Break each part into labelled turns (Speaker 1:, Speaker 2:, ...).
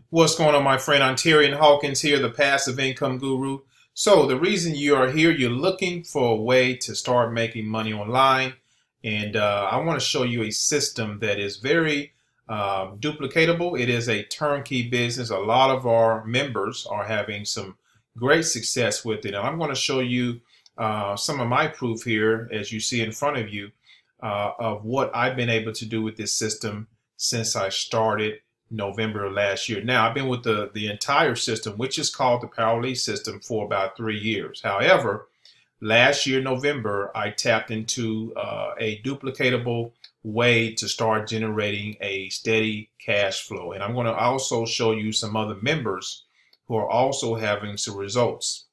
Speaker 1: What's going on, my friend? Ontarian Hawkins here, the passive income guru. So the reason you are here, you're looking for a way to start making money online. And I want to show you a system that is very duplicatable. It is a turnkey business. A lot of our members are having some great success with it. And I'm going to show you some of my proof here, as you see in front of you, of what I've been able to do with this system since I started November of last year. Now, I've been with the entire system, which is called the Power Lead system, for about 3 years. However, last year, November, I tapped into a duplicatable way to start generating a steady cash flow. And I'm going to also show you some other members who are also having some results.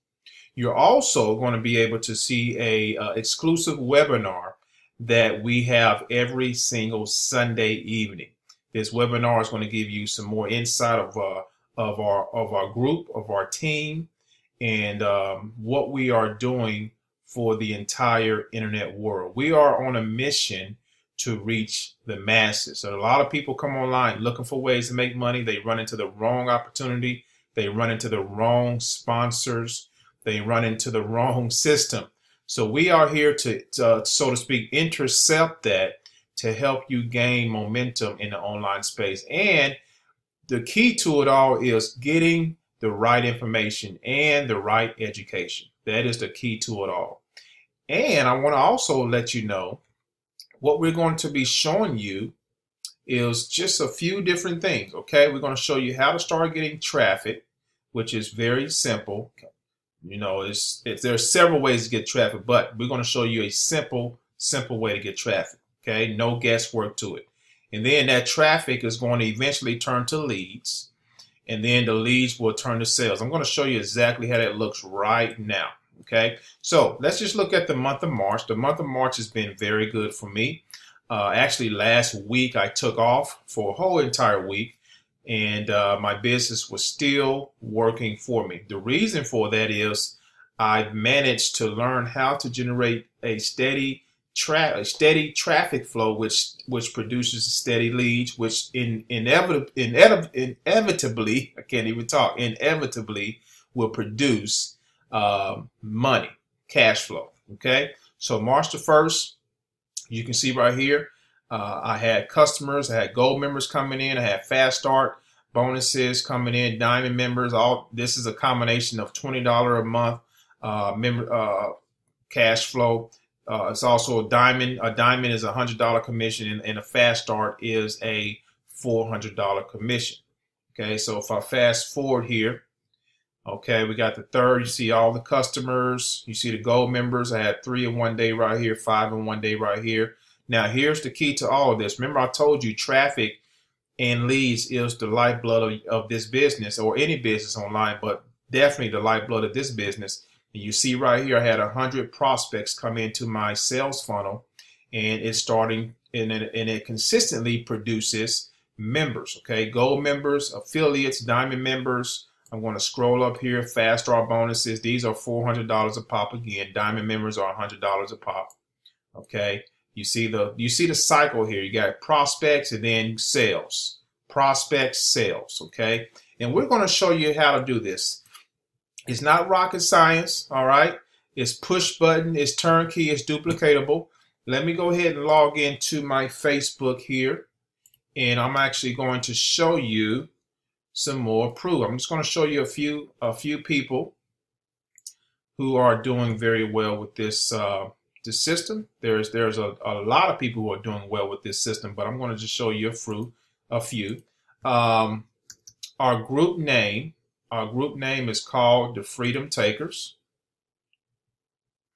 Speaker 1: You're also going to be able to see a exclusive webinar that we have every single Sunday evening. This webinar is going to give you some more insight of our group, of our team, and what we are doing for the entire internet world. We are on a mission to reach the masses. So a lot of people come online looking for ways to make money. They run into the wrong opportunity. They run into the wrong sponsors. They run into the wrong system. So we are here to so to speak, intercept that, to help you gain momentum in the online space. And the key to it all is getting the right information and the right education. That is the key to it all. And I want to also let you know what we're going to be showing you is just a few different things. Okay, we're going to show you how to start getting traffic, which is very simple. You know, there's several ways to get traffic, but we're going to show you a simple way to get traffic. Okay, no guesswork to it. And then that traffic is going to eventually turn to leads, and then the leads will turn to sales. I'm going to show you exactly how that looks right now. Okay, so let's just look at the month of March. The month of March has been very good for me. Actually, last week I took off for a whole entire week, and my business was still working for me. The reason for that is I've managed to learn how to generate a steady traffic flow, which produces steady leads, which inevitably, I can't even talk, inevitably will produce money, cash flow. Okay, so March the 1st, you can see right here, I had customers, I had gold members coming in, I had fast start bonuses coming in, diamond members. All this is a combination of $20 a month cash flow. It's also a diamond. A diamond is a $100 commission, and a fast start is a $400 commission. Okay, so if I fast forward here, okay, we got the 3rd. You see all the customers. You see the gold members. I had 3 in one day right here, 5 in one day right here. Now, here's the key to all of this. Remember, I told you traffic and leads is the lifeblood of this business, or any business online, but definitely the lifeblood of this business. And you see right here, I had 100 prospects come into my sales funnel, and it's starting, and it consistently produces members. Okay, gold members, affiliates, diamond members. I'm going to scroll up here. Fast start bonuses. These are $400 a pop again. Diamond members are $100 a pop. Okay, you see the cycle here. You got prospects and then sales. Prospects, sales. Okay, and we're going to show you how to do this. It's not rocket science, all right? It's push button, it's turnkey, it's duplicatable. Let me go ahead and log into my Facebook here, and I'm actually going to show you some more proof. I'm just going to show you a few people who are doing very well with this this system. There's a lot of people who are doing well with this system, but I'm going to just show you a few. Our group name. Our group name is called the Freedom Takers.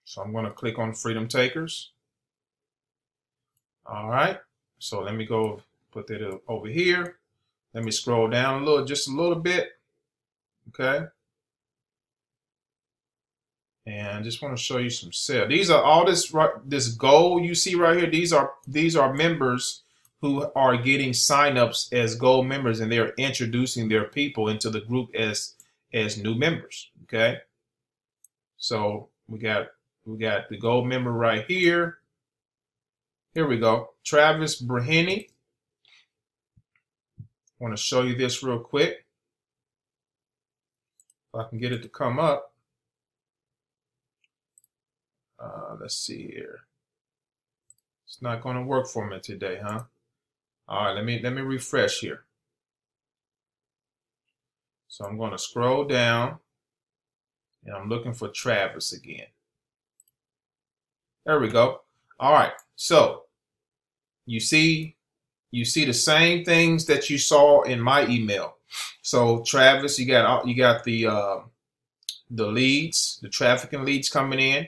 Speaker 1: So I'm going to click on Freedom Takers. All right. So let me go put that over here. Let me scroll down just a little bit. Okay. And I just want to show you some sales. These are all this gold you see right here. These are members who are getting signups as gold members, and they're introducing their people into the group as new members. Okay, so we got the gold member right here. Here we go, Travis Brahini. I want to show you this real quick. If I can get it to come up. Let's see here. It's not going to work for me today, huh? All right, let me refresh here. So I'm going to scroll down, and I'm looking for Travis again. There we go. All right, so you see the same things that you saw in my email. So Travis, you got the leads, the traffic and leads coming in,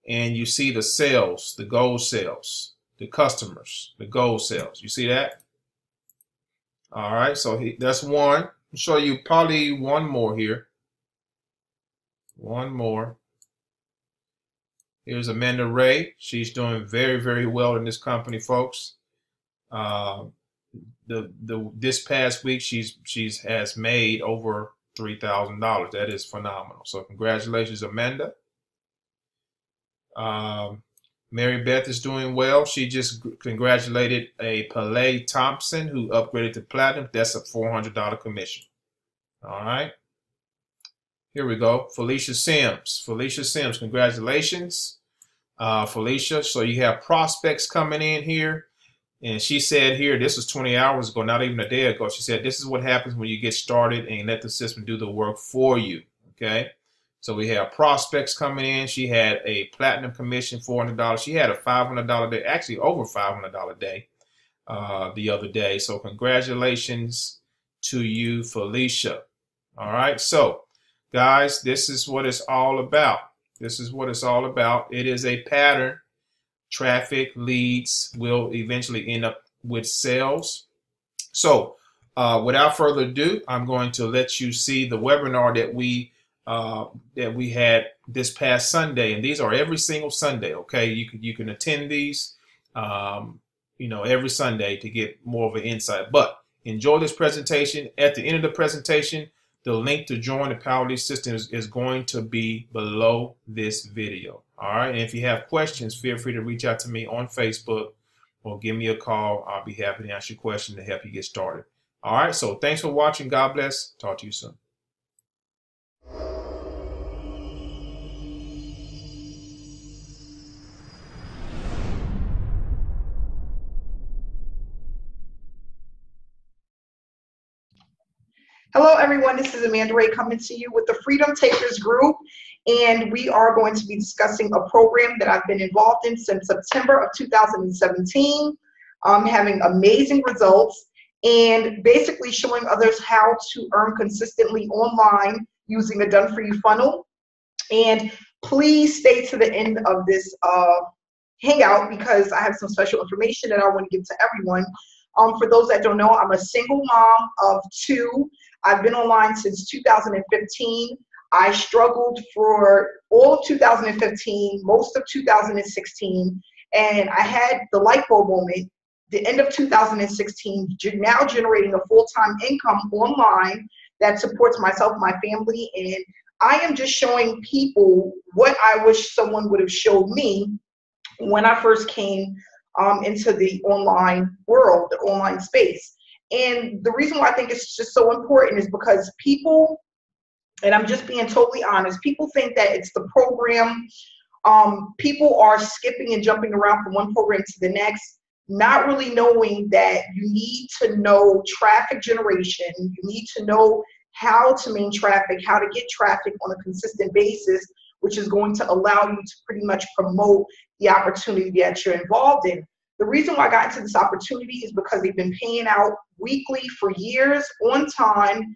Speaker 1: and you see the sales, the gold sales, the customers, the gold sales. You see that? All right, so that's one. I'll show you probably one more here. One more. Here's Amanda Ray. She's doing very, very well in this company, folks. This past week she's has made over $3,000. That is phenomenal. So congratulations, Amanda. Mary Beth is doing well. She just congratulated a Pele Thompson who upgraded to platinum. That's a $400 commission. All right. Here we go. Felicia Sims. Felicia Sims, congratulations. Felicia, so you have prospects coming in here. And she said here, this was 20 hours ago, not even a day ago. She said, this is what happens when you get started and let the system do the work for you. Okay. So we have prospects coming in. She had a platinum commission, $400. She had a $500 day, actually over $500 day the other day. So congratulations to you, Felicia. All right. So guys, this is what it's all about. This is what it's all about. It is a pattern. Traffic leads will eventually end up with sales. So without further ado, I'm going to let you see the webinar that we had this past Sunday, and these are every single Sunday. Okay, you can attend these, every Sunday to get more of an insight. But enjoy this presentation. At the end of the presentation, the link to join the Power Lead System is going to be below this video. All right. And if you have questions, feel free to reach out to me on Facebook or give me a call. I'll be happy to answer your question to help you get started. All right. So thanks for watching. God bless. Talk to you soon.
Speaker 2: Hello, everyone. This is Amanda Ray coming to you with the Freedom Takers Group, and we are going to be discussing a program that I've been involved in since September of 2017, having amazing results, and basically showing others how to earn consistently online using a done-for-you funnel. And please stay to the end of this hangout because I have some special information that I want to give to everyone. For those that don't know, I'm a single mom of two. I've been online since 2015. I struggled for all of 2015, most of 2016, and I had the light bulb moment, the end of 2016, now generating a full-time income online that supports myself, my family, and I am just showing people what I wish someone would have showed me when I first came into the online world, the online space. And the reason why I think it's just so important is because people, and I'm just being totally honest, people think that it's the program. People are skipping and jumping around from one program to the next, not really knowing that you need to know traffic generation. You need to know how to main traffic, how to get traffic on a consistent basis, which is going to allow you to pretty much promote the opportunity that you're involved in. The reason why I got into this opportunity is because they've been paying out weekly for years on time.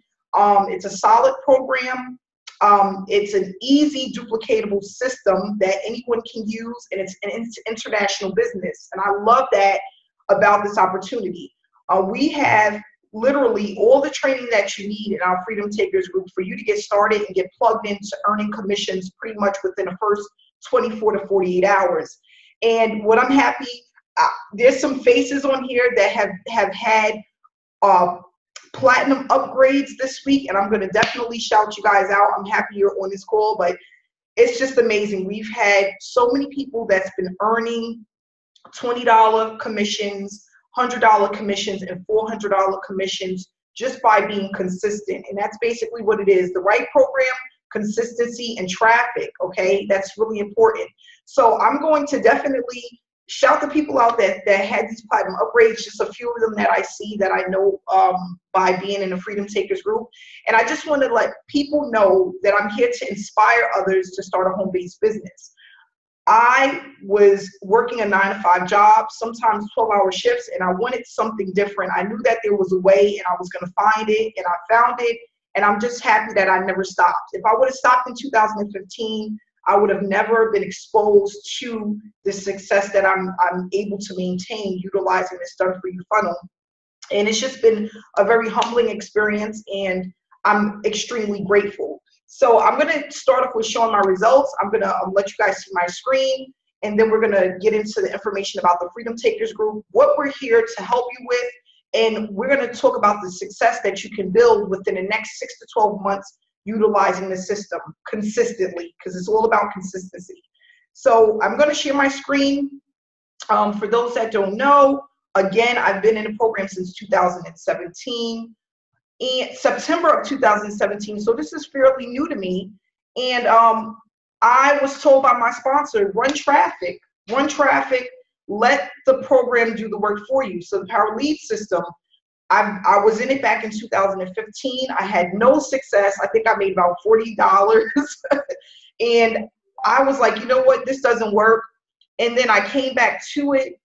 Speaker 2: It's a solid program. It's an easy duplicatable system that anyone can use, and it's an international business. And I love that about this opportunity. We have literally all the training that you need in our Freedom Takers group for you to get started and get plugged into earning commissions pretty much within the first 24 to 48 hours. And what I'm happy, there's some faces on here that have had platinum upgrades this week, and I'm going to definitely shout you guys out. I'm happy you're on this call, but it's just amazing. We've had so many people that's been earning $20 commissions, $100 commissions, and $400 commissions just by being consistent. And that's basically what it is. The right program, consistency, and traffic, okay? That's really important. So I'm going to definitely shout the people out that had these platinum upgrades, just a few of them that I see that I know by being in the Freedom Takers group. And I just want to let people know that I'm here to inspire others to start a home-based business. I was working a 9-to-5 job, sometimes 12-hour shifts, and I wanted something different. I knew that there was a way and I was going to find it, and I found it, and I'm just happy that I never stopped. If I would have stopped in 2015, I would have never been exposed to the success that I'm able to maintain utilizing this Done For You funnel. And it's just been a very humbling experience, and I'm extremely grateful. So I'm going to start off with showing my results. I'm going to let you guys see my screen, and then we're going to get into the information about the Freedom Takers group, what we're here to help you with, and we're going to talk about the success that you can build within the next 6 to 12 months utilizing the system consistently, because it's all about consistency. So I'm going to share my screen. For those that don't know, again, I've been in the program since 2017. In September of 2017, so this is fairly new to me. And I was told by my sponsor, run traffic, let the program do the work for you. So the Power Lead system, I was in it back in 2015. I had no success. I think I made about $40. And I was like, you know what, this doesn't work. And then I came back to it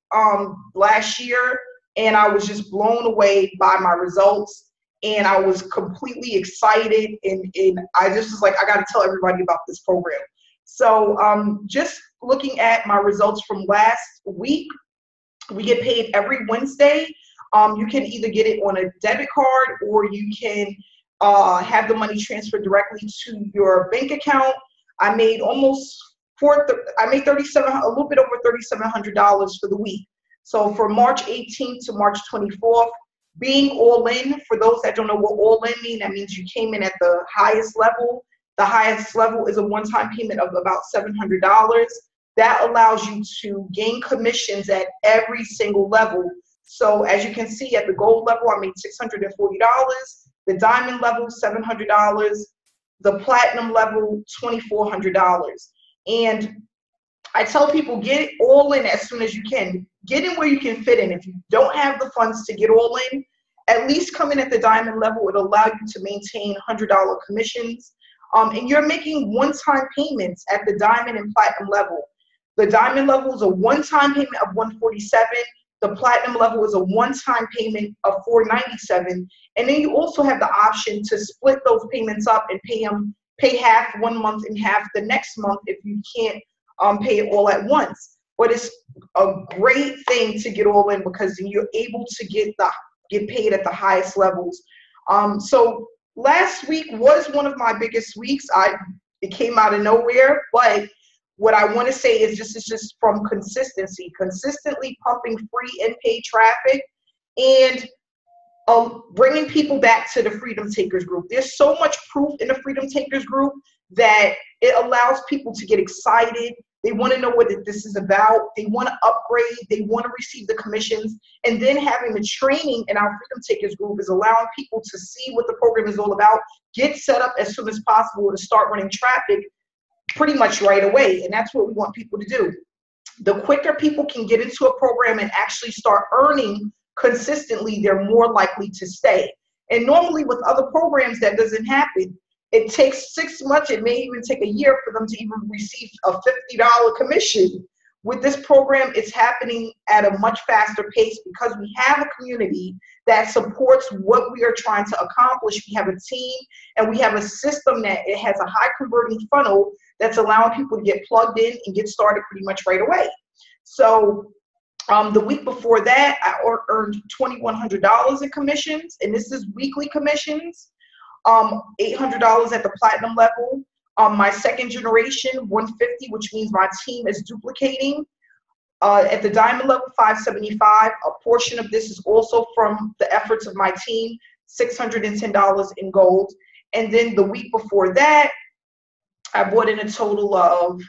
Speaker 2: last year, and I was just blown away by my results. And I was completely excited, and I just was like, I got to tell everybody about this program. So just looking at my results from last week, we get paid every Wednesday. You can either get it on a debit card, or you can have the money transferred directly to your bank account. I made a little bit over $3,700 for the week. So from March 18th to March 24th, being all in, for those that don't know what all in means, that means you came in at the highest level. The highest level is a one-time payment of about $700. That allows you to gain commissions at every single level. So as you can see, at the gold level, I made $640. The diamond level, $700. The platinum level, $2,400. And I tell people, get it all in as soon as you can. Get in where you can fit in. If you don't have the funds to get all in, at least come in at the diamond level. It'll allow you to maintain $100 commissions. And you're making one-time payments at the diamond and platinum level. The diamond level is a one-time payment of $147. The platinum level is a one-time payment of $497. And then you also have the option to split those payments up and pay half one month and half the next month if you can't pay it all at once. But it's a great thing to get all in, because then you're able to get paid at the highest levels. So last week was one of my biggest weeks. It came out of nowhere, but what I want to say is just from consistency, consistently pumping free and paid traffic, and bringing people back to the Freedom Takers group. There's so much proof in the Freedom Takers group that it allows people to get excited. They want to know what this is about. They want to upgrade. They want to receive the commissions. And then having the training in our Freedom Takers group is allowing people to see what the program is all about, get set up as soon as possible to start running traffic pretty much right away. And that's what we want people to do. The quicker people can get into a program and actually start earning consistently, they're more likely to stay. And normally with other programs, that doesn't happen. It takes 6 months, it may even take a year for them to even receive a $50 commission. With this program, it's happening at a much faster pace because we have a community that supports what we are trying to accomplish. We have a team, and we have a system that it has a high converting funnel that's allowing people to get plugged in and get started pretty much right away. So the week before that, I earned $2,100 in commissions, and this is weekly commissions. $800 at the platinum level. My second generation, $150, which means my team is duplicating. At the diamond level, $575. A portion of this is also from the efforts of my team, $610 in gold. And then the week before that, I bought in a total of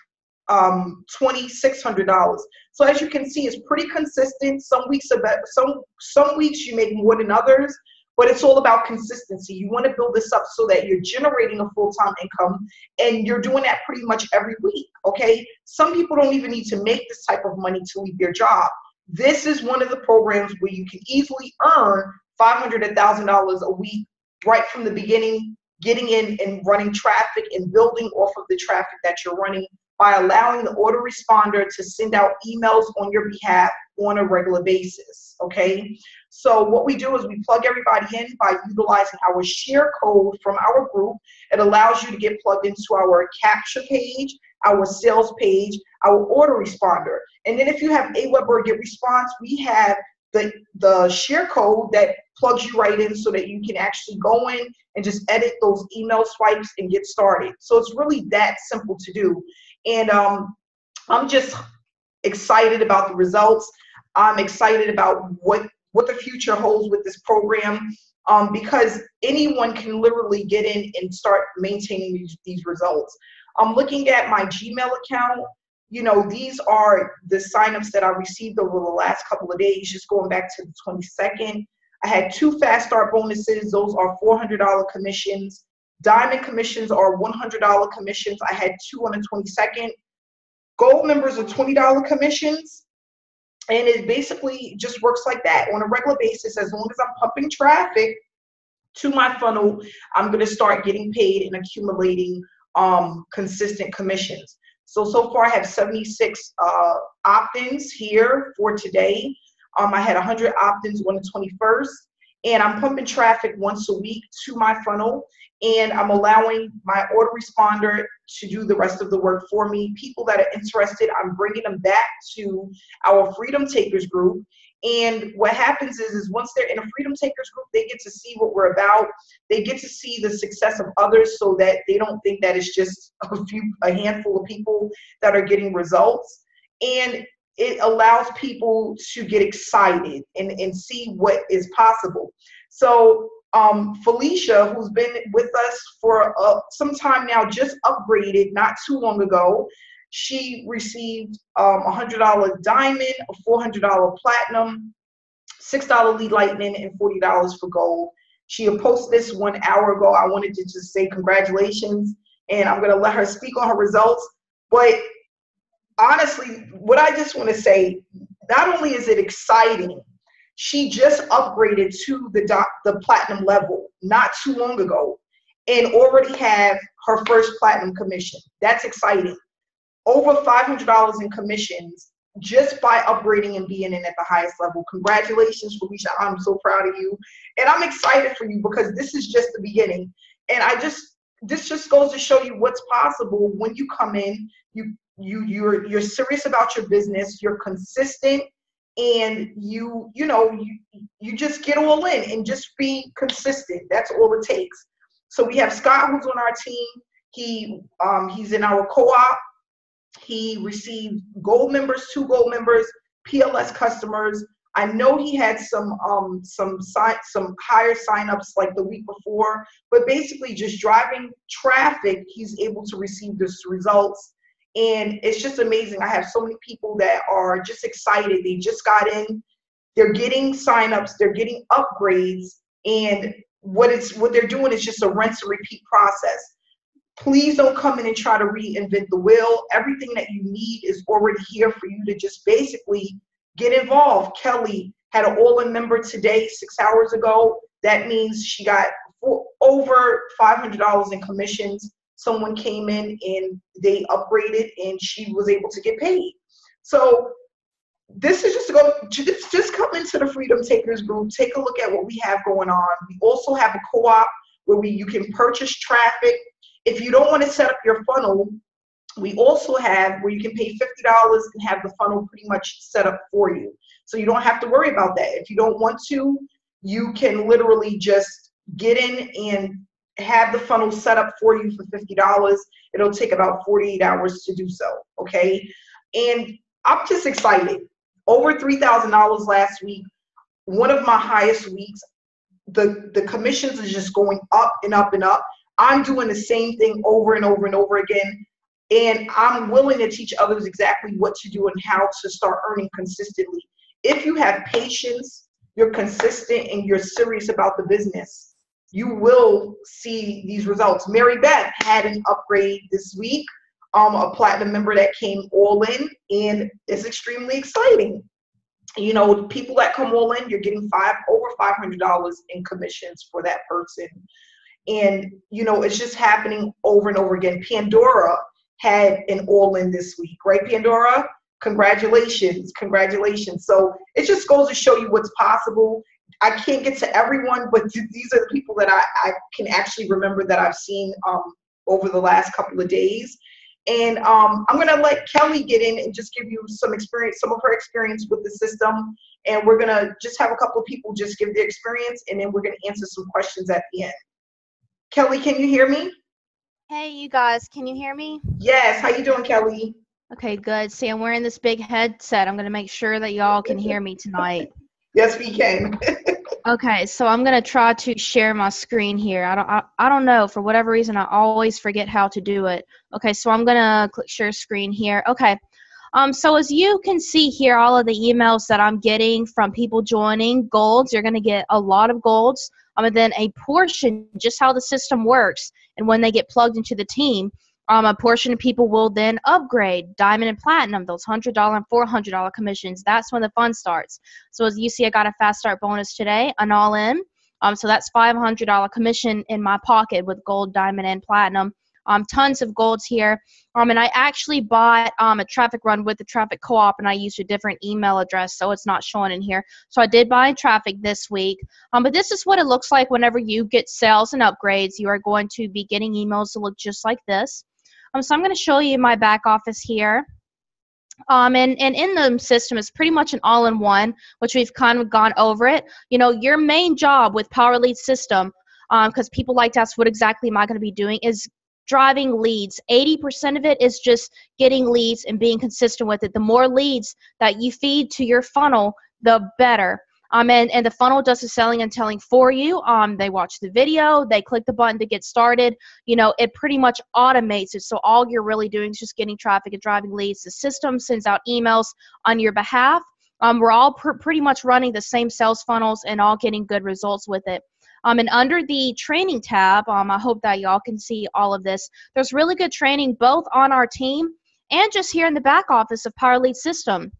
Speaker 2: $2,600. So as you can see, it's pretty consistent. Some weeks you make more than others, but it's all about consistency. You want to build this up so that you're generating a full-time income, and you're doing that pretty much every week, okay? Some people don't even need to make this type of money to leave their job. This is one of the programs where you can easily earn $500 to $1,000 a week right from the beginning, getting in and running traffic and building off of the traffic that you're running by allowing the autoresponder to send out emails on your behalf on a regular basis, okay? So what we do is we plug everybody in by utilizing our share code from our group. It allows you to get plugged into our capture page, our sales page, our autoresponder. And then if you have AWeber or GetResponse, we have the share code that plugs you right in so that you can actually go in and just edit those email swipes and get started. So it's really that simple to do. And I'm just excited about the results. I'm excited about what the future holds with this program, because anyone can literally get in and start maintaining these results. I'm looking at my Gmail account. You know, these are the signups that I received over the last couple of days, just going back to the 22nd. I had 2 fast start bonuses. Those are $400 commissions. Diamond commissions are $100 commissions. I had 2 on the 22nd. Gold members are $20 commissions. And it basically just works like that on a regular basis. As long as I'm pumping traffic to my funnel, I'm going to start getting paid and accumulating consistent commissions. So far I have 76 opt-ins here for today. I had 100 opt-ins on the 21st, and I'm pumping traffic once a week to my funnel, and I'm allowing my autoresponder to do the rest of the work for me. People that are interested, I'm bringing them back to our Freedom Takers group. And what happens is once they're in a Freedom Takers group, they get to see what we're about. They get to see the success of others so that they don't think that it's just a handful of people that are getting results. And it allows people to get excited and see what is possible. So Felicia, who's been with us for some time now, just upgraded not too long ago. She received $100 diamond, a $400 platinum, $6 lead lightning, and $40 for gold. She had posted this 1 hour ago. I wanted to just say congratulations, and I'm going to let her speak on her results. But honestly, what I just want to say, not only is it exciting, she just upgraded to the platinum level not too long ago and already have her first platinum commission. That's exciting. Over $500 in commissions just by upgrading and being in at the highest level. Congratulations, Felicia. I'm so proud of you. And I'm excited for you because this is just the beginning. And this just goes to show you what's possible when you come in, you're serious about your business, you're consistent, and you just get all in and just be consistent. That's all it takes. So we have Scott, who's on our team. He's in our co-op. He received gold members, 2 gold members, PLS customers. I know he had some higher signups like the week before, but basically just driving traffic, he's able to receive these results. And it's just amazing. I have so many people that are just excited. They just got in, they're getting signups, they're getting upgrades, and what they're doing is just a rinse and repeat process. Please don't come in and try to reinvent the wheel. Everything that you need is already here for you to just basically get involved. Kelly had an all-in member today, 6 hours ago. That means she got over $500 in commissions. Someone came in and they upgraded and she was able to get paid. So this is just come into the Freedom Takers group. Take a look at what we have going on. We also have a co-op where you can purchase traffic. If you don't want to set up your funnel, we also have where you can pay $50 and have the funnel pretty much set up for you. So you don't have to worry about that. If you don't want to, you can literally just get in and have the funnel set up for you for $50. It'll take about 48 hours to do so, okay? And I'm just excited. Over $3,000 last week, one of my highest weeks. The commissions is just going up and up and up. I'm doing the same thing over and over and over again. And I'm willing to teach others exactly what to do and how to start earning consistently. If you have patience, you're consistent and you're serious about the business, you will see these results. Mary Beth had an upgrade this week, a platinum member that came all in, and it's extremely exciting. You know, people that come all in, you're getting over $500 in commissions for that person. And, you know, it's just happening over and over again. Pandora had an all-in this week, right, Pandora? Congratulations, congratulations. So it just goes to show you what's possible. I can't get to everyone, but these are the people that I can actually remember that I've seen over the last couple of days. And I'm gonna let Kelly get in and just give you some experience, some of her experience with the system. And we're gonna just have a couple of people just give their experience, and then we're gonna answer some questions at the end. Kelly, can you hear me?
Speaker 3: Hey, you guys, can you hear me?
Speaker 2: Yes, how you doing, Kelly?
Speaker 3: Okay, good. See, I'm wearing this big headset. I'm going to make sure that y'all can hear me tonight.
Speaker 2: Yes, we can.
Speaker 3: Okay, so I'm going to try to share my screen here. I don't know, for whatever reason, I always forget how to do it. Okay, so I'm going to click share screen here. Okay, so as you can see here, all of the emails that I'm getting from people joining golds, you're going to get a lot of golds, and then a portion, just how the system works, and when they get plugged into the team, a portion of people will then upgrade diamond and platinum, those $100 and $400 commissions. That's when the fun starts. So as you see, I got a fast start bonus today, an all-in. So that's $500 commission in my pocket with gold, diamond, and platinum. Tons of golds here. And I actually bought a traffic run with the traffic co-op, and I used a different email address, so it's not showing in here. So I did buy traffic this week. But this is what it looks like whenever you get sales and upgrades. You are going to be getting emails that look just like this. So I'm going to show you my back office here. And in the system is pretty much an all-in-one, which we've kind of gone over it. You know, your main job with Power Lead System, because people like to ask what exactly am I going to be doing, is driving leads. 80% of it is just getting leads and being consistent with it. The more leads that you feed to your funnel, the better. And the funnel does the selling and telling for you. They watch the video, they click the button to get started. You know, it pretty much automates it. So all you're really doing is just getting traffic and driving leads. The system sends out emails on your behalf. We're all pretty much running the same sales funnels and all getting good results with it. And under the training tab, I hope that y'all can see all of this. There's really good training both on our team and just here in the back office of Power Lead System.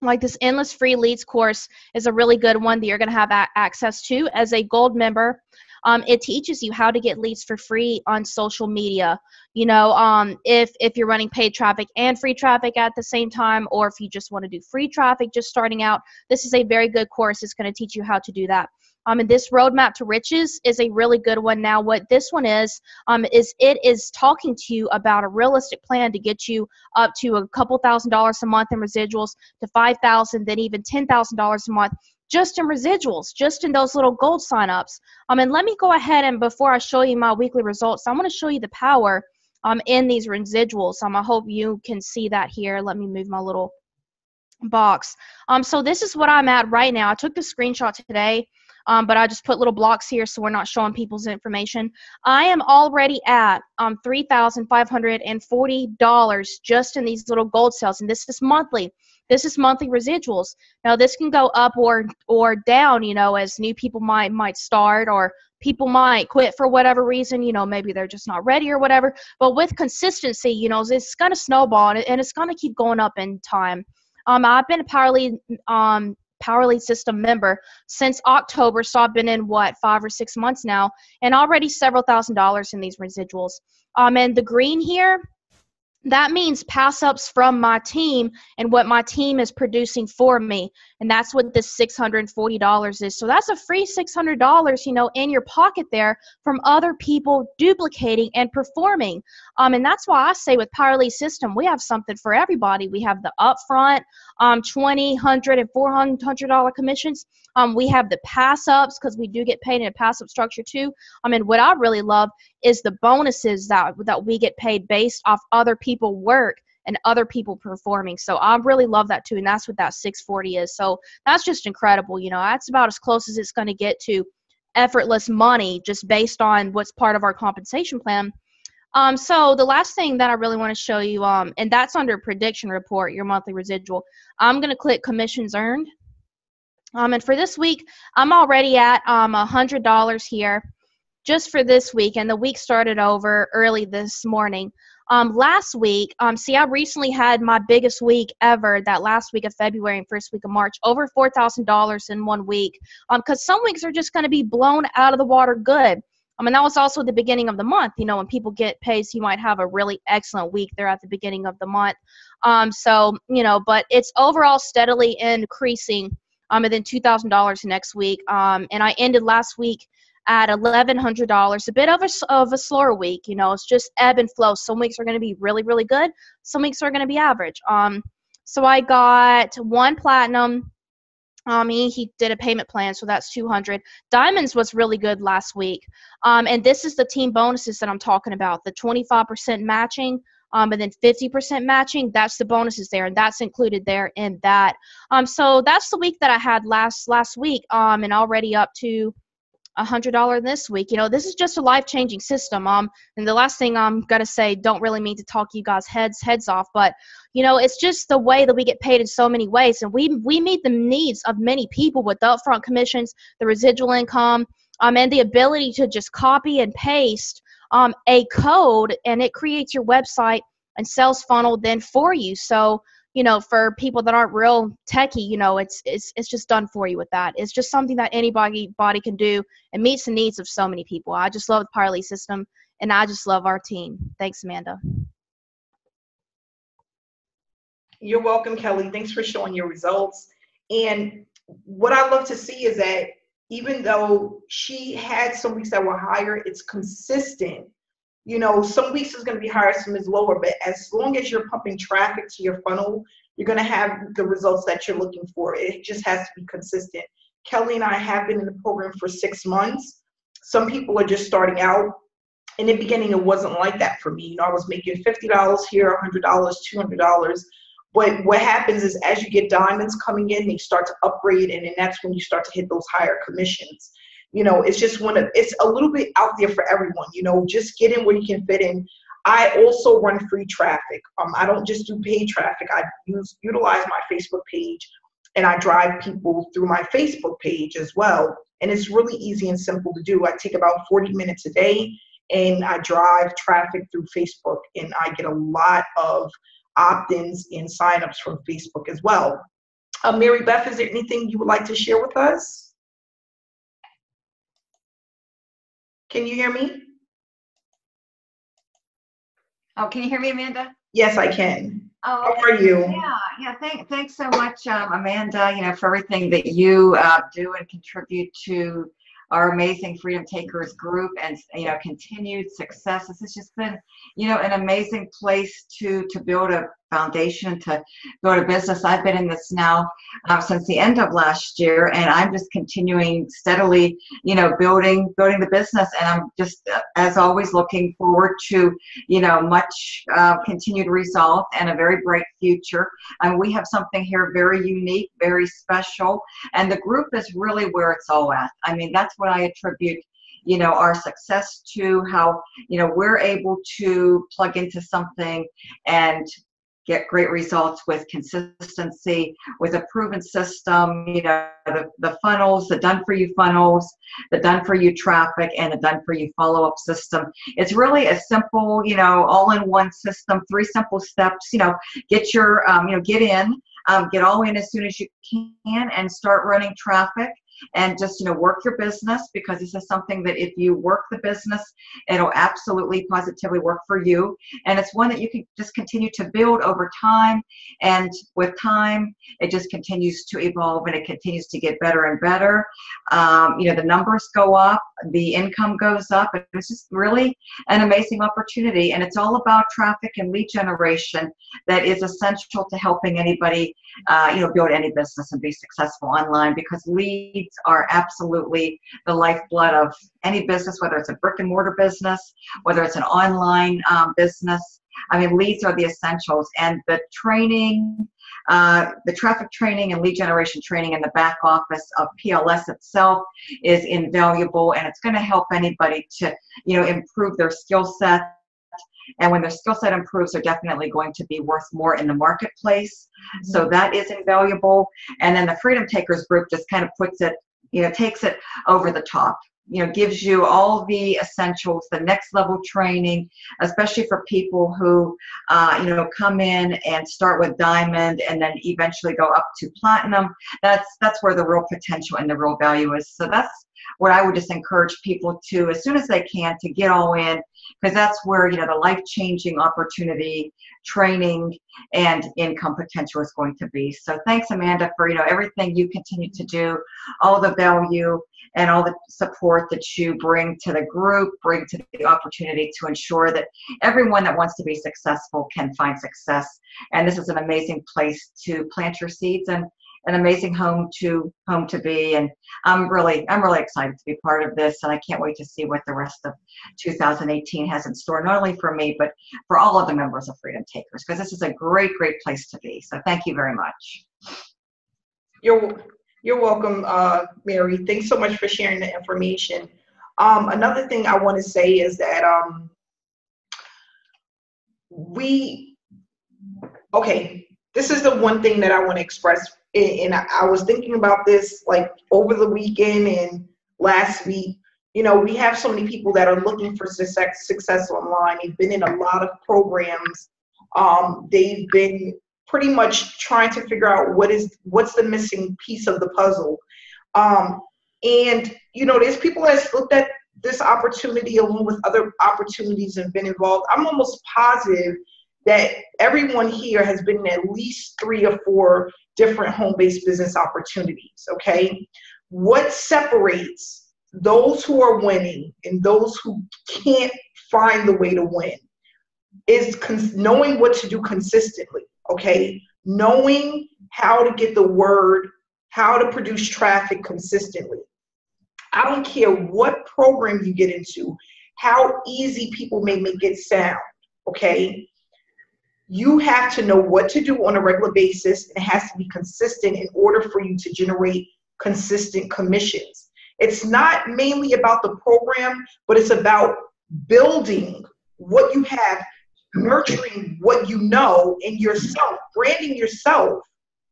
Speaker 3: Like this Endless Free Leads course is a really good one that you're going to have access to as a gold member. It teaches you how to get leads for free on social media. You know, if you're running paid traffic and free traffic at the same time, or if you just want to do free traffic just starting out, this is a very good course. It's going to teach you how to do that. And this Roadmap to Riches is a really good one. Now, what this one is it is talking to you about a realistic plan to get you up to a couple $1,000s a month in residuals, to $5,000, then even $10,000 a month just in residuals, just in those little gold signups. And let me go ahead and before I show you my weekly results, I want to show you the power in these residuals. I hope you can see that here. Let me move my little box. So this is what I'm at right now. I took the screenshot today. But I just put little blocks here so we're not showing people's information. I am already at $3,540 just in these little gold sales, and this is monthly. This is monthly residuals. Now this can go up or down, you know, as new people might start, or people might quit for whatever reason, you know, maybe they're just not ready or whatever. But with consistency, you know, it's going to snowball and it's going to keep going up in time. I've been a Power Lead System member since October, so I've been in, 5 or 6 months now, and already several $1,000s in these residuals. And the green here, that means pass-ups from my team and what my team is producing for me, and that's what this $640 is. So that's a free $600, you know, in your pocket there from other people duplicating and performing. And that's why I say with Power Lead System, we have something for everybody. We have the upfront $20, $100, and $400 commissions. We have the pass-ups because we do get paid in a pass-up structure too. And what I really love is the bonuses that we get paid based off other people work and other people performing. So I really love that too, and that's what that 640 is. So that's just incredible. You know, that's about as close as it's going to get to effortless money just based on what's part of our compensation plan. So the last thing that I really want to show you, and that's under prediction report, your monthly residual. I'm going to click commissions earned. And for this week, I'm already at $100 here just for this week, and the week started over early this morning. Last week, see, I recently had my biggest week ever, that last week of February and first week of March, over $4,000 in one week. Because some weeks are just going to be blown out of the water good. And that was also the beginning of the month. You know, when people get paid, so you might have a really excellent week there at the beginning of the month. So, you know, but it's overall steadily increasing. And then $2,000 next week. And I ended last week at $1,100, a bit of a slower week. You know, it's just ebb and flow. Some weeks are going to be really, really good. Some weeks are going to be average. So I got one platinum. He did a payment plan, so that's 200. Diamonds was really good last week. And this is the team bonuses that I'm talking about, the 25% matching. And then 50% matching, that's the bonuses there, and that's included there in that. So that's the week that I had last week, and already up to $100 this week. You know, this is just a life-changing system. And the last thing I'm gonna say, don't really mean to talk you guys heads off, but you know, it's just the way that we get paid in so many ways, and we meet the needs of many people with the upfront commissions, the residual income, and the ability to just copy and paste a code, and it creates your website and sales funnel then for you. So, you know, for people that aren't real techie, you know, it's just done for you with that. It's just something that anybody can do and meets the needs of so many people. I just love the Parley system, and I just love our team. Thanks, Amanda.
Speaker 2: You're welcome, Kelly. Thanks for showing your results. And what I love to see is that even though she had some weeks that were higher, it's consistent. You know, some weeks is going to be higher, some is lower, but as long as you're pumping traffic to your funnel, you're going to have the results that you're looking for. It just has to be consistent. Kelly and I have been in the program for 6 months. Some people are just starting out. In the beginning, it wasn't like that for me. You know, I was making $50 here, $100, $200. But what happens is as you get diamonds coming in, they start to upgrade, and then that's when you start to hit those higher commissions. You know, it's just it's a little bit out there for everyone. You know, just get in where you can fit in. I also run free traffic. I don't just do paid traffic. I utilize my Facebook page, and I drive people through my Facebook page as well. And it's really easy and simple to do. I take about 40 minutes a day, and I drive traffic through Facebook, and I get a lot of opt-ins and signups from Facebook as well. Mary Beth, is there anything you would like to share with us? Can you hear me?
Speaker 4: Oh, can you hear me, Amanda?
Speaker 2: Yes, I can.
Speaker 4: Oh,
Speaker 2: how are you?
Speaker 4: Yeah. Thanks so much, Amanda. You know, for everything that you do and contribute to our amazing Freedom Takers group, and you know, continued success. This has just been, you know, an amazing place to build a foundation, to build a business. I've been in this now since the end of last year, and I'm just continuing steadily, you know, building the business. And I'm just, as always, looking forward to, you know, much continued result and a very bright future. And we have something here very unique, very special, and the group is really where it's all at. I mean, that's what I attribute, you know, our success to, how, you know, we're able to plug into something and get great results with consistency, with a proven system, you know, the funnels, the done-for-you funnels, the done-for-you traffic, and the done-for-you follow-up system. It's really a simple, you know, all-in-one system, 3 simple steps. You know, get your, you know, get in, get all in as soon as you can, and start running traffic. And just, you know, work your business, because this is something that if you work the business, it'll absolutely positively work for you. And it's one that you can just continue to build over time. And with time, it just continues to evolve, and it continues to get better and better. You know, the numbers go up, the income goes up, and it's just really an amazing opportunity. And it's all about traffic and lead generation that is essential to helping anybody, you know, build any business and be successful online, because leads are absolutely the lifeblood of any business, whether it's a brick and mortar business, whether it's an online business. I mean, leads are the essentials, and the training, the traffic training and lead generation training in the back office of PLS itself is invaluable, and it's going to help anybody to, you know, improve their skill set And when their skill set improves, they're definitely going to be worth more in the marketplace. So that is invaluable. And then the Freedom Takers group just kind of puts it, takes it over the top. Gives you all the essentials, the next level training, especially for people who, come in and start with diamond and then eventually go up to platinum. That's where the real potential and the real value is. So that's what I would just encourage people to, as soon as they can, to get all in, because that's where, the life-changing opportunity, training, and income potential is going to be. So thanks, Amanda, for, everything you continue to do, all the value and all the support that you bring to the group, bring to the opportunity to ensure that everyone that wants to be successful can find success. And this is an amazing place to plant your seeds and an amazing home to be. And I'm really excited to be part of this, and I can't wait to see what the rest of 2018 has in store, not only for me, but for all of the members of Freedom Takers, because this is a great place to be. So thank you very much.
Speaker 2: You're welcome, Mary. Thanks so much for sharing the information. Another thing I want to say is that this is the one thing that I want to express, and I was thinking about this like over the weekend and last week. We have so many people that are looking for success online. They've been in a lot of programs. They've been pretty much trying to figure out what's the missing piece of the puzzle. And there's people that's looked at this opportunity along with other opportunities and been involved. I'm almost positive that everyone here has been in at least 3 or 4 different home-based business opportunities, okay? What separates those who are winning and those who can't find the way to win is knowing what to do consistently, okay? Knowing how to get the word, how to produce traffic consistently. I don't care what program you get into, how easy people may make it sound, okay? You have to know what to do on a regular basis, and it has to be consistent in order for you to generate consistent commissions. It's not mainly about the program, but it's about building what you have, nurturing what you know in yourself, branding yourself.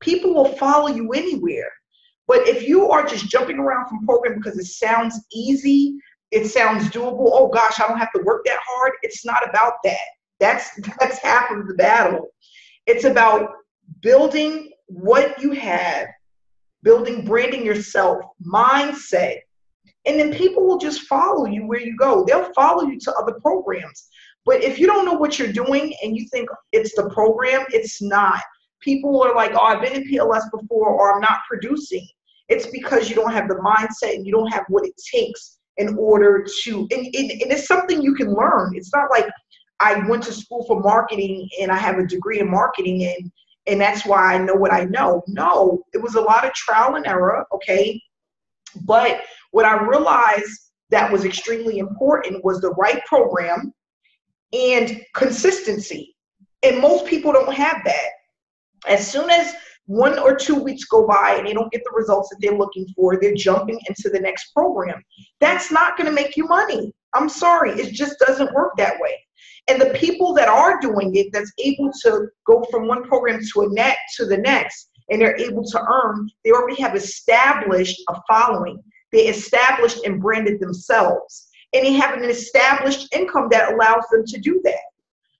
Speaker 2: People will follow you anywhere. But if you are just jumping around from program because it sounds easy, it sounds doable, oh gosh, I don't have to work that hard, it's not about that. That's half of the battle. It's about building what you have, branding yourself, mindset, and then people will just follow you where you go. They'll follow you to other programs. But if you don't know what you're doing and you think it's the program, it's not. People are like, oh, I've been in PLS before, or I'm not producing. It's because you don't have the mindset and you don't have what it takes in order to, and it's something you can learn. It's not like I went to school for marketing and I have a degree in marketing and that's why I know what I know. No, it was a lot of trial and error, okay? But what I realized that was extremely important was the right program and consistency. And most people don't have that. As soon as 1 or 2 weeks go by and they don't get the results that they're looking for, they're jumping into the next program. That's not going to make you money. I'm sorry, it just doesn't work that way. And the people that are doing it, that's able to go from one program to the next, and they're able to earn, they already have established a following. They established and branded themselves. And they have an established income that allows them to do that.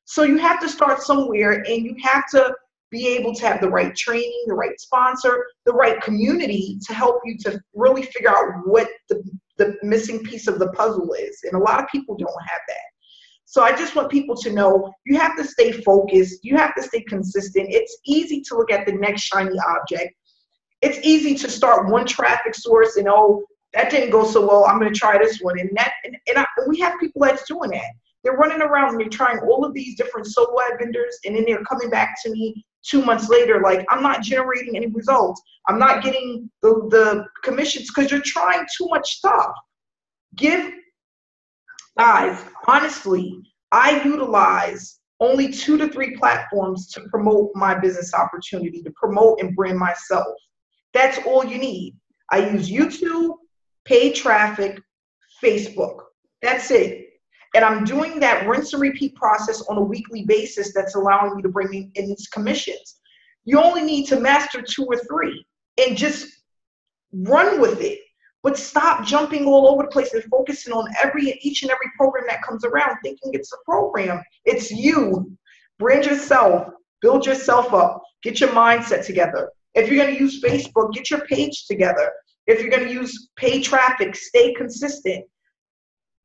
Speaker 2: So you have to start somewhere, and you have to be able to have the right training, the right sponsor, the right community to help you to really figure out what the missing piece of the puzzle is. And a lot of people don't have that. So I just want people to know you have to stay focused. You have to stay consistent. It's easy to look at the next shiny object. It's easy to start one traffic source and, oh, that didn't go so well, I'm going to try this one. And we have people that's doing that. They're running around and they're trying all of these different solo ad vendors, and then they're coming back to me 2 months later like, I'm not generating any results. I'm not getting the commissions because you're trying too much stuff. Guys, honestly, I utilize only 2 to 3 platforms to promote my business opportunity, to promote and brand myself. That's all you need. I use YouTube, paid traffic, Facebook. That's it. And I'm doing that rinse and repeat process on a weekly basis that's allowing me to bring in these commissions. You only need to master 2 or 3 and just run with it. But stop jumping all over the place and focusing on each and every program that comes around, thinking it's a program. It's you. Brand yourself, build yourself up, get your mindset together. If you're going to use Facebook, get your page together. If you're going to use paid traffic, stay consistent.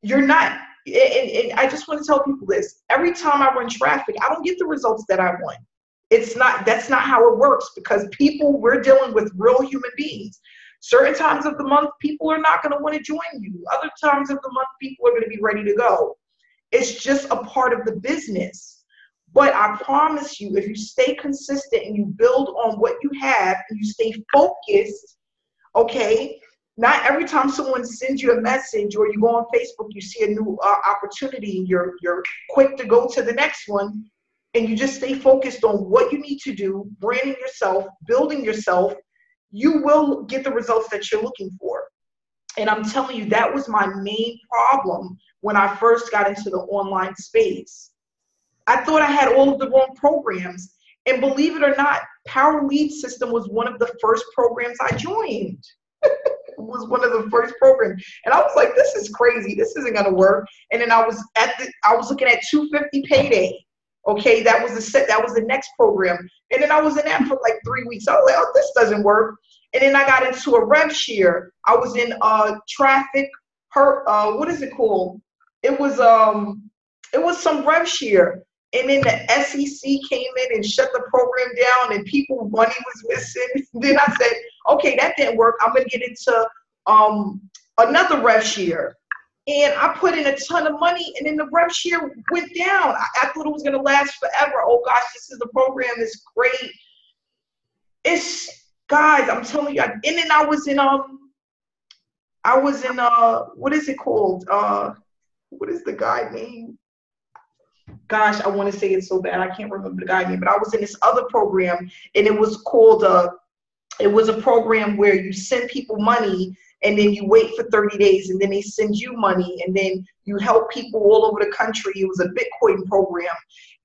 Speaker 2: You're not, and I just want to tell people this. Every time I run traffic, I don't get the results that I want. That's not how it works, because we're dealing with real human beings. Certain times of the month, people are not going to want to join you. Other times of the month, people are going to be ready to go. It's just a part of the business. But I promise you, if you stay consistent and you build on what you have and you stay focused, okay, not every time someone sends you a message or you go on Facebook, you see a new opportunity and you're quick to go to the next one, and you just stay focused on what you need to do, branding yourself, building yourself, you will get the results that you're looking for. And I'm telling you, that was my main problem when I first got into the online space. I thought I had all of the wrong programs. And believe it or not, Power Lead System was one of the first programs I joined. It was one of the first programs. And I was like, this is crazy. This isn't going to work. And then I was looking at $250 payday. Okay, that was the next program. And then I was in that for like 3 weeks. I was like, oh, this doesn't work. And then I got into a rev share. I was in traffic, what is it called? It was some rev share. And then the SEC came in and shut the program down, and people, money was missing. Then I said, okay, that didn't work. I'm going to get into another rev share. And I put in a ton of money, and then the rev share went down. I thought it was going to last forever. Oh, gosh, the program is great. Guys, I'm telling you. And then I was in what is it called? What is the guy name? Gosh, I want to say it so bad. I can't remember the guy name, but I was in this other program, and it was called, it was a program where you send people money, and then you wait for 30 days, and then they send you money, and then you help people all over the country. It was a Bitcoin program.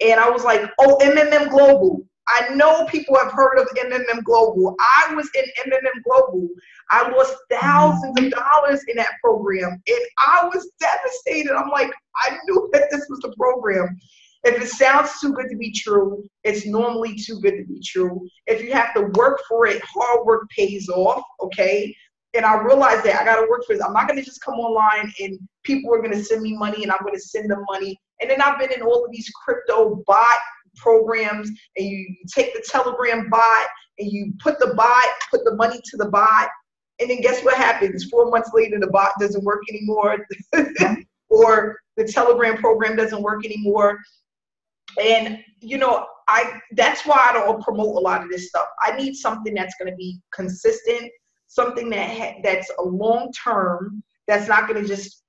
Speaker 2: And I was like, oh, MMM Global. I know people have heard of MMM Global. I was in MMM Global. I lost thousands of dollars in that program, and I was devastated. I'm like, I knew that this was the program. If it sounds too good to be true, it's normally too good to be true. If you have to work for it, hard work pays off, okay? And I realized that I got to work for this. I'm not going to just come online and people are going to send me money and I'm going to send them money. And then I've been in all of these crypto bot programs, and you take the Telegram bot and you put the money to the bot. And then guess what happens? 4 months later, the bot doesn't work anymore or the Telegram program doesn't work anymore. And, you know, that's why I don't promote a lot of this stuff. I need something that's going to be consistent, something that's a long term, that's not going to just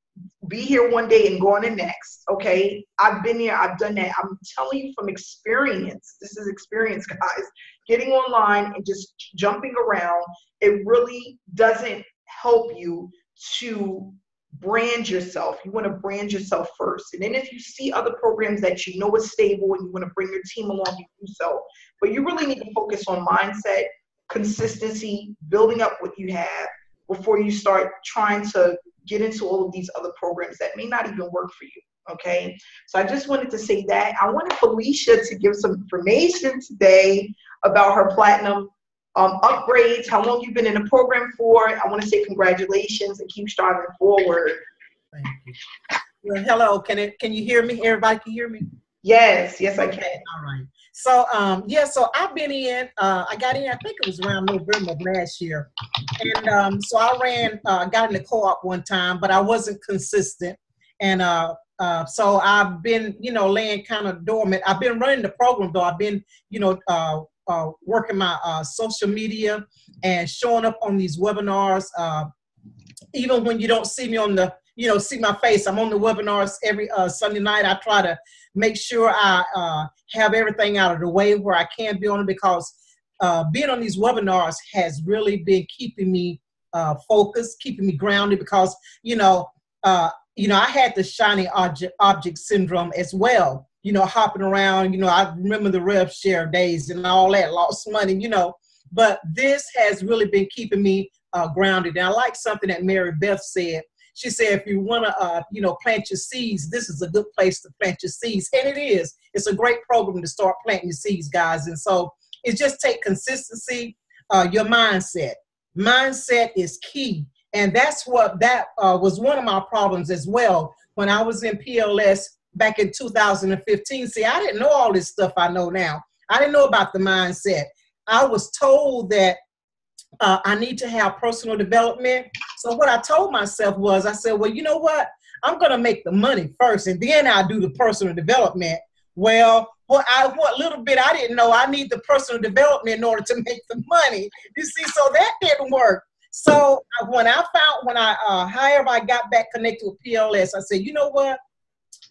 Speaker 2: be here one day and go on the next. Okay, I've been there, I've done that. I'm telling you from experience. This is experience, guys. Getting online and just jumping around, it really doesn't help you to brand yourself. You want to brand yourself first. And then if you see other programs that you know is stable and you want to bring your team along, you do so. But you really need to focus on mindset, consistency, building up what you have before you start trying to get into all of these other programs that may not even work for you. Okay, so I just wanted to say that. I wanted Felicia to give some information today about her platinum upgrades, how long you've been in the program for. I want to say congratulations and keep striving forward.
Speaker 5: Thank you. Well, hello, can you hear me? Everybody can hear me?
Speaker 2: Yes, I can.
Speaker 5: All right. So so I've been in, I got in, I think it was around November of last year. And so I got in the co-op one time, but I wasn't consistent. And so I've been, laying kind of dormant. I've been running the program though. I've been, working my social media and showing up on these webinars. Even when you don't see me on the, see my face, I'm on the webinars every Sunday night. I try to make sure I have everything out of the way where I can be on it, because being on these webinars has really been keeping me focused, keeping me grounded, because, I had the shiny object syndrome as well, hopping around. I remember the rev share days and all that, lost money, but this has really been keeping me grounded. And I like something that Mary Beth said. She said, if you want to, plant your seeds, this is a good place to plant your seeds. And it is. It's a great program to start planting your seeds, guys. And so it just take consistency, your mindset. Mindset is key. And that's what was one of my problems as well when I was in PLS back in 2015. See, I didn't know all this stuff I know now. I didn't know about the mindset. I was told that I need to have personal development. So what I told myself was, I said, well, you know what? I'm going to make the money first, and then I'll do the personal development. Well, what little bit I didn't know, I need the personal development in order to make the money. You see, so that didn't work. So however I got back connected with PLS, I said, you know what?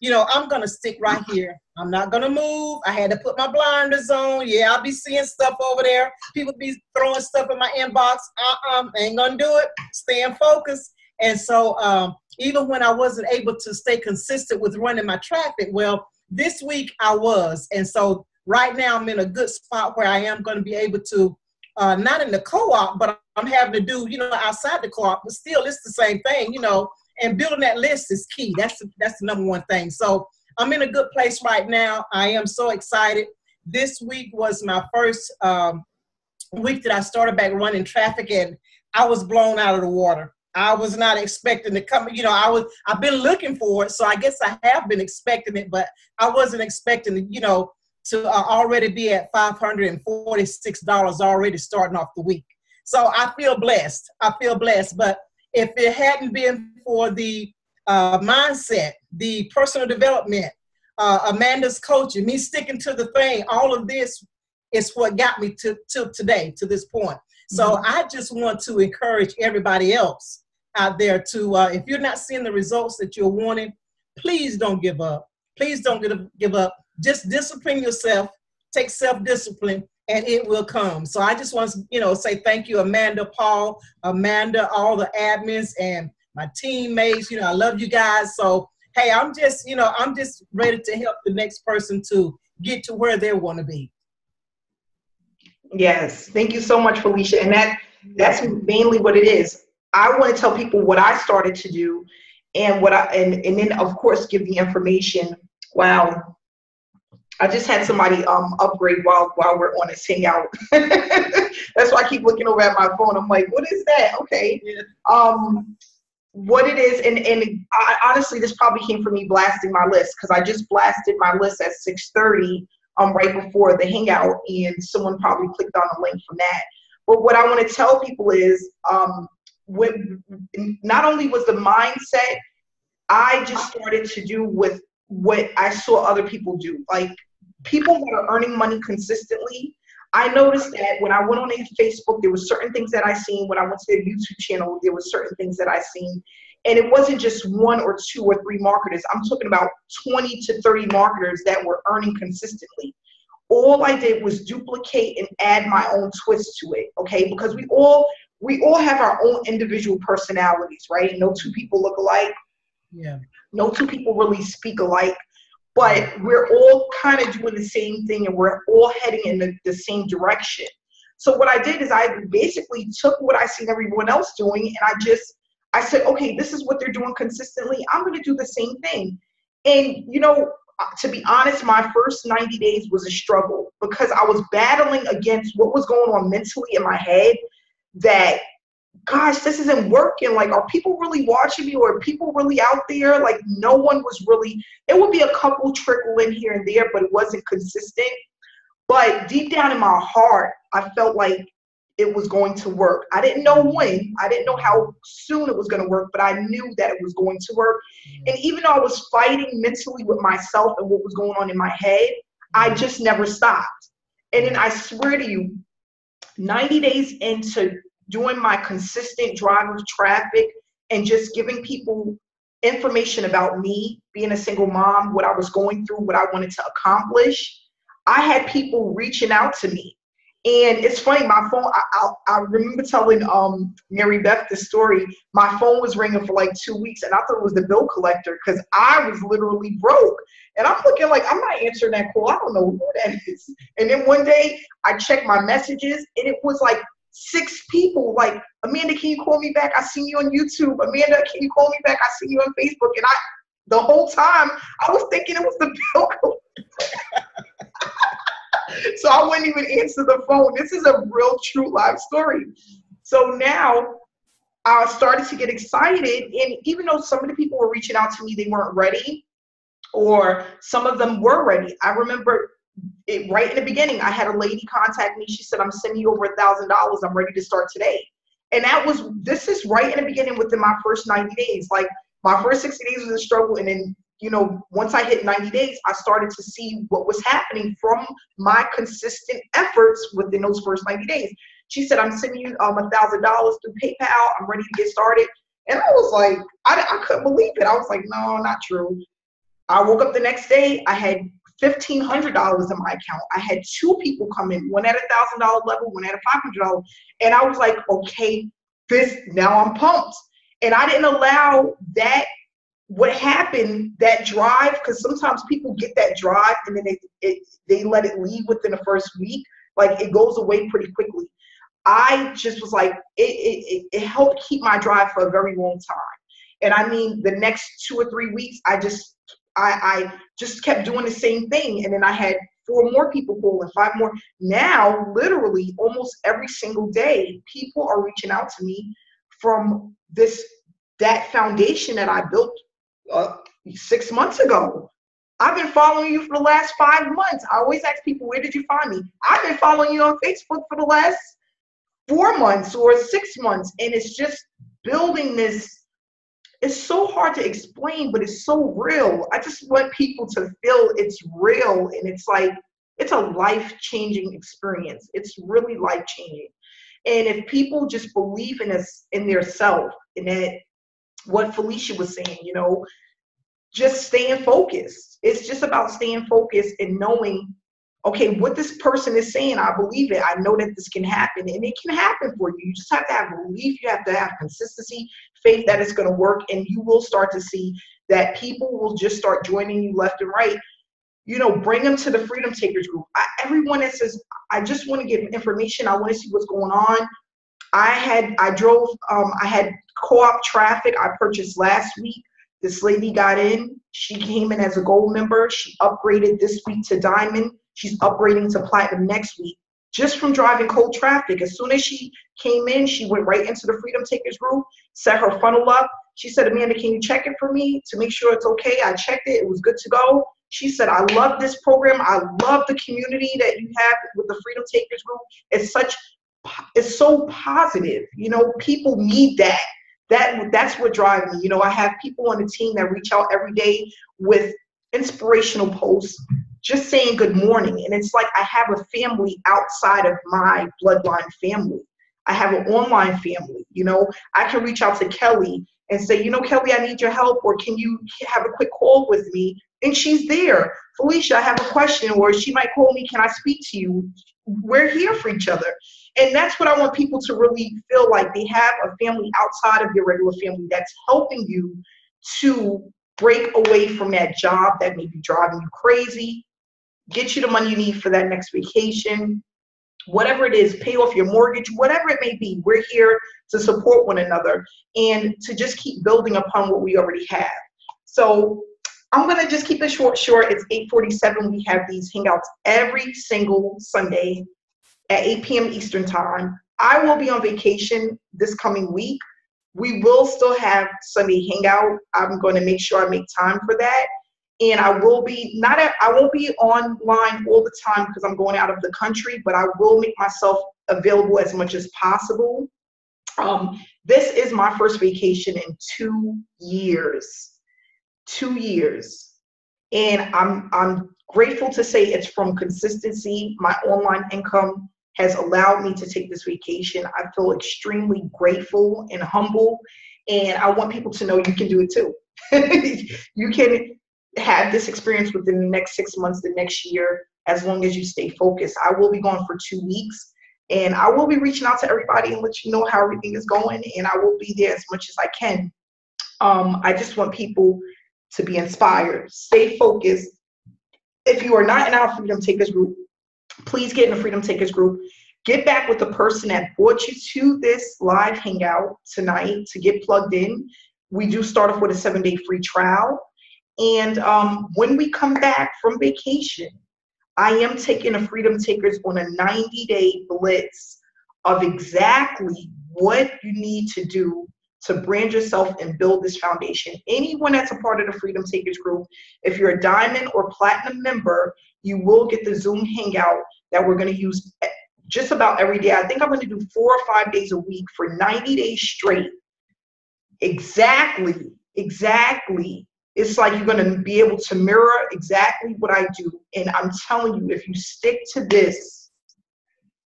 Speaker 5: I'm going to stick right here. I'm not going to move. I had to put my blinders on. Yeah, I'll be seeing stuff over there. People be throwing stuff in my inbox. Ain't going to do it. Staying focused. And so even when I wasn't able to stay consistent with running my traffic, well, this week I was. And so right now I'm in a good spot where I am going to be able to, not in the co-op, but I'm having to do, outside the co-op, but still it's the same thing, and building that list is key. That's the number one thing. So I'm in a good place right now. I am so excited. This week was my first week that I started back running traffic, and I was blown out of the water. I was not expecting to come, I've been looking for it. So I guess I have been expecting it, but I wasn't expecting, to already be at $546 already starting off the week. So I feel blessed. But if it hadn't been for the mindset, the personal development, Amanda's coaching, me sticking to the thing, all of this is what got me to today, to this point. So I just want to encourage everybody else out there to, if you're not seeing the results that you're wanting, please don't give up. Please don't give up. Just discipline yourself, take self-discipline, and it will come. So I just want to, say thank you, Amanda, Paul, all the admins and my teammates. I love you guys. So, hey, I'm just ready to help the next person to get to where they want to be.
Speaker 2: Yes, thank you so much, Felicia. And that's mainly what it is. I want to tell people what I started to do, and and then of course give the information. Wow, I just had somebody upgrade while we're on this hangout. That's why I keep looking over at my phone. I'm like, what is that? Okay. Yeah. What it is, and I, honestly, this probably came from me blasting my list, because I just blasted my list at 6:30. Right before the hangout, and someone probably clicked on the link from that. But what I want to tell people is, when not only was the mindset, I just started to do with what I saw other people do. Like people that are earning money consistently, I noticed that when I went on their Facebook, there were certain things that I seen. When I went to their YouTube channel, there were certain things that I seen. And it wasn't just 1 or 2 or 3 marketers. I'm talking about 20 to 30 marketers that were earning consistently. All I did was duplicate and add my own twist to it, okay? Because we all have our own individual personalities, right? No 2 people look alike.
Speaker 5: Yeah.
Speaker 2: No 2 people really speak alike. But we're all kind of doing the same thing, and we're all heading in the same direction. So what I did is I basically took what I seen everyone else doing, and I said, okay, this is what they're doing consistently. I'm going to do the same thing. And, to be honest, my first 90 days was a struggle, because I was battling against what was going on mentally in my head, that, gosh, this isn't working. Like, are people really watching me, or are people really out there? Like, no one was really, there would be a couple trickle in here and there, but it wasn't consistent. But deep down in my heart, I felt like it was going to work. I didn't know when, I didn't know how soon it was going to work, but I knew that it was going to work. And even though I was fighting mentally with myself and what was going on in my head, I just never stopped. And then I swear to you, 90 days into doing my consistent drive of traffic and just giving people information about me, being a single mom, what I was going through, what I wanted to accomplish, I had people reaching out to me. And it's funny, my phone, I remember telling Mary Beth this story. My phone was ringing for like 2 weeks, and I thought it was the bill collector because I was literally broke. And I'm looking like, I'm not answering that call. I don't know who that is. And then one day I checked my messages, and it was like 6 people like, Amanda, can you call me back? I seen you on YouTube. Amanda, can you call me back? I seen you on Facebook. And the whole time I was thinking it was the bill collector. So I wouldn't even answer the phone. This is a real true life story. So now I started to get excited. And even though some of the people were reaching out to me, they weren't ready, or some of them were ready. I remember it right in the beginning, I had a lady contact me. She said, I'm sending you over $1,000. I'm ready to start today. And this is right in the beginning within my first 90 days. Like my first 60 days was a struggle. And then, once I hit 90 days, I started to see what was happening from my consistent efforts within those first 90 days. She said, I'm sending you $1,000 through PayPal. I'm ready to get started. And I was like, I couldn't believe it. I was like, no, not true. I woke up the next day, I had $1,500 in my account. I had 2 people come in, one at $1,000 level, one at a $500. And I was like, okay, now I'm pumped. And I didn't allow that, what happened, that drive, because sometimes people get that drive and then they let it leave within the first week. Like it goes away pretty quickly. I just was like, it helped keep my drive for a very long time. And I mean, the next 2 or 3 weeks, I just kept doing the same thing. And then I had 4 more people call and 5 more. Now, literally almost every single day, people are reaching out to me from that foundation that I built 6 months ago. I've been following you for the last 5 months. I always ask people, where did you find me? I've been following you on Facebook for the last 4 months or 6 months. And it's just building this. It's so hard to explain, but it's so real. I just want people to feel it's real. And it's like, it's a life-changing experience. It's really life-changing. And if people just believe in their self, and that what Felicia was saying, just staying focused. It's just about staying focused and knowing, okay, what this person is saying, I believe it. I know that this can happen, and it can happen for you. You just have to have belief. You have to have consistency, faith that it's going to work, and you will start to see that people will just start joining you left and right. Bring them to the Freedom Takers group. Everyone that says, I just want to get information. I want to see what's going on. I had co-op traffic I purchased last week. This lady got in. She came in as a gold member. She upgraded this week to diamond. She's upgrading to platinum next week just from driving cold traffic. As soon as she came in, she went right into the Freedom Takers group, set her funnel up. She said, Amanda, can you check it for me to make sure it's okay? I checked it. It was good to go. She said, I love this program. I love the community that you have with the Freedom Takers group. It's so positive. People need that. That's what drives me. I have people on the team that reach out every day with inspirational posts, just saying good morning. And it's like I have a family outside of my bloodline family. I have an online family. I can reach out to Kelly and say, Kelly, I need your help, or can you have a quick call with me? And she's there. Felicia, I have a question, or she might call me, can I speak to you? We're here for each other. And that's what I want people to really feel like, they have a family outside of your regular family that's helping you to break away from that job that may be driving you crazy, get you the money you need for that next vacation, whatever it is, pay off your mortgage, whatever it may be. We're here to support one another and to just keep building upon what we already have. So I'm going to just keep it short. It's 8:47. We have these hangouts every single Sunday at 8 p.m. Eastern time. I will be on vacation this coming week. We will still have Sunday hangout. I'm going to make sure I make time for that. And I won't be online all the time because I'm going out of the country, but I will make myself available as much as possible. This is my first vacation in 2 years. 2 years. And I'm grateful to say it's from consistency. My online income has allowed me to take this vacation. I feel extremely grateful and humble. And I want people to know you can do it too. You can have this experience within the next 6 months, the next year. as long as you stay focused. I will be gone for 2 weeks, and I will be reaching out to everybody and let you know how everything is going, and I will be there as much as I can. I just want people to be inspired, stay focused. If you are not in our Freedom Takers group, please get in the Freedom Takers group. Get back with the person that brought you to this live hangout tonight to get plugged in. We do start off with a 7-day free trial. And when we come back from vacation, I am taking the Freedom Takers on a 90-day blitz of exactly what you need to do to brand yourself and build this foundation. Anyone that's a part of the Freedom Takers group, if you're a diamond or platinum member, you will get the Zoom hangout that we're going to use just about every day. I think I'm going to do 4 or 5 days a week for 90 days straight. Exactly. It's like you're going to be able to mirror exactly what I do. And I'm telling you, if you stick to this,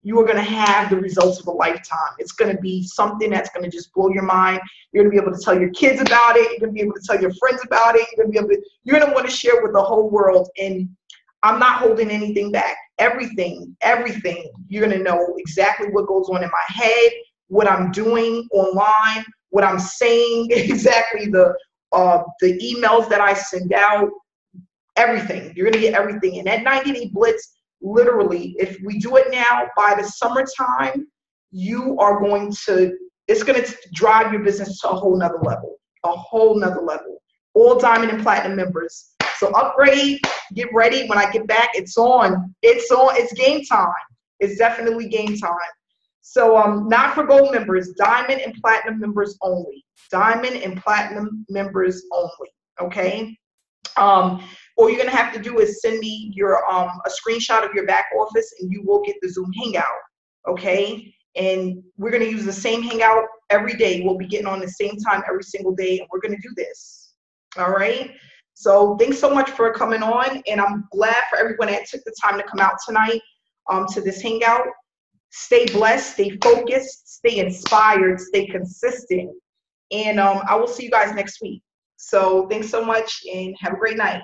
Speaker 2: you are going to have the results of a lifetime. It's going to be something that's going to just blow your mind. You're going to be able to tell your kids about it. You're going to be able to tell your friends about it. You're going to want to share with the whole world. And I'm not holding anything back. Everything, you're going to know exactly what goes on in my head, what I'm doing online, what I'm saying, exactly the emails that I send out, everything. You're going to get everything. And that 90-day blitz, literally, if we do it now, by the summertime, it's going to drive your business to a whole nother level. All diamond and platinum members. So upgrade, get ready. When I get back, it's on. It's game time. It's definitely game time. So not for gold members, diamond and platinum members only. Diamond and platinum members only. Okay. All you're gonna have to do is send me your a screenshot of your back office, and you will get the Zoom hangout. Okay. And we're gonna use the same hangout every day. We'll be getting on the same time every single day, and we're gonna do this. All right. So thanks so much for coming on, and I'm glad for everyone that took the time to come out tonight to this hangout. Stay blessed, stay focused, stay inspired, stay consistent, and I will see you guys next week. So thanks so much, and have a great night.